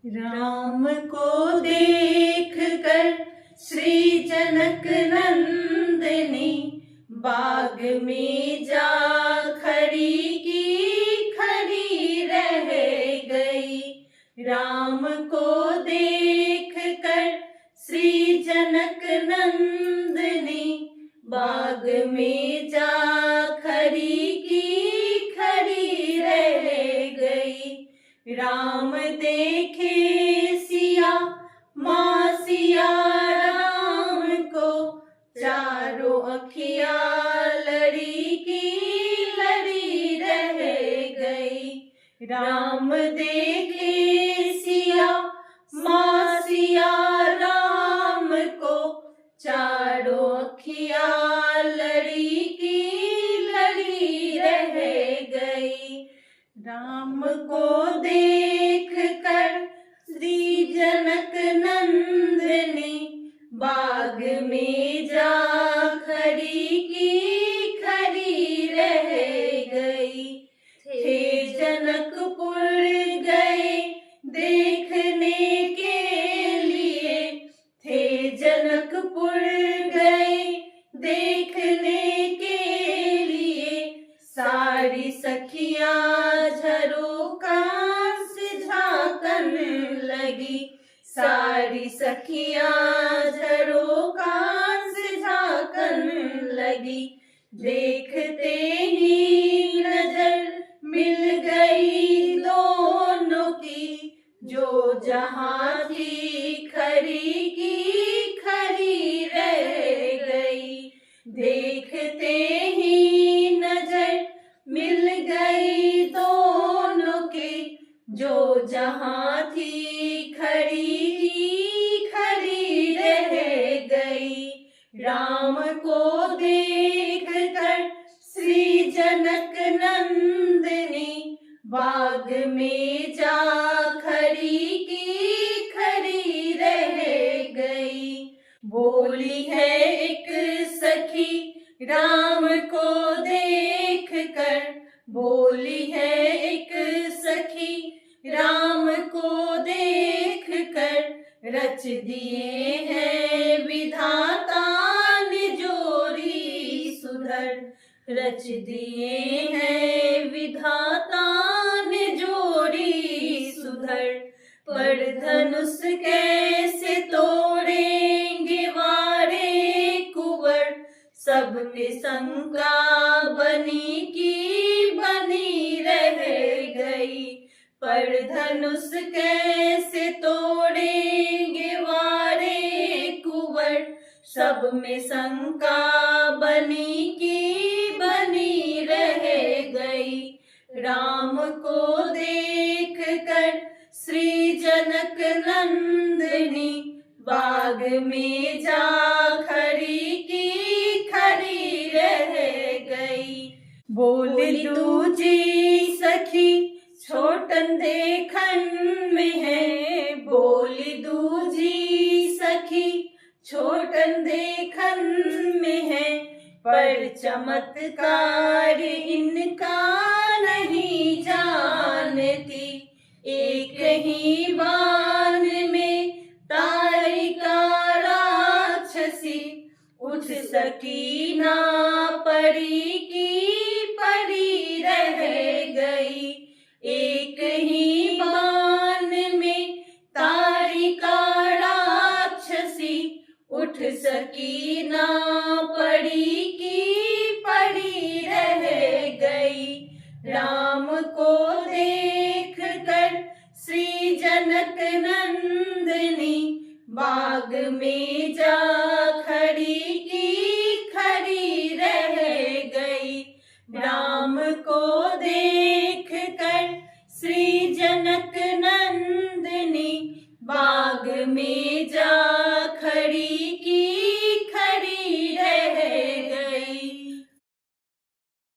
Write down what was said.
राम को देख कर श्री जनक नंदनी बाग में जा खड़ी की खड़ी रह गई। राम को देख कर श्री जनक नंदनी बाग में जा खड़ी की खड़ी रह गई। राम देखे सिया माँ सिया राम को चारों अखियाँ लड़ी की लड़ी रह गई। राम देखे सिया माँ सिया राम को चारों अखियाँ लड़ी की लड़ी रह गई। राम को देख कर श्री जनक नंदनी बाग में जा खड़ी की खड़ी रह गई। थे जनकपुर गए देखने के लिए, थे जनकपुर गए देखने के लिए। सारी सखियाँ झरोखा से झांकन लगी, सारी सखियाँ झरोखा से झांकन लगी। देखते ही नजर मिल गई दोनों की, जो जहाँ थी खड़ी की खड़ी रह गई। देखते ही नजर मिल गई दोनों के, जो जहाँ थी खड़ी की खड़ी रह गई। राम को देख कर श्री जनक नंदनी बाग में जा खड़ी की खड़ी रह गई। बोली है एक सखी राम को देख कर, बोली है एक सखी राम को देख कर। रच दिए हैं विधाता ने जोड़ी सुधर, रच दिए हैं विधाता ने जोड़ी सुधर। पर धनुष कैसे तोड़ेंगे वारे कुंवर, सब में शंका बनी की बनी रह गई। पर धनुष कैसे तोड़ेंगे वारे कुंवर, सब में शंका बनी की बनी रह गई। राम को देख कर श्री जनक नंदनी बाग में जा खड़ी की खड़ी रह गई। बोली दूजी सखी छोटन देखन में है, बोली दूजी सखी छोटन देखन में है। पर चमत्कार इनका नहीं जानती, एक ही बाण में तारिका राक्षसी उठ सकी ना पड़ी की पड़ी रह गई। एक ही बाण में तारिका राक्षसी उठ सकी ना पड़ी की पड़ी रह गई। राम को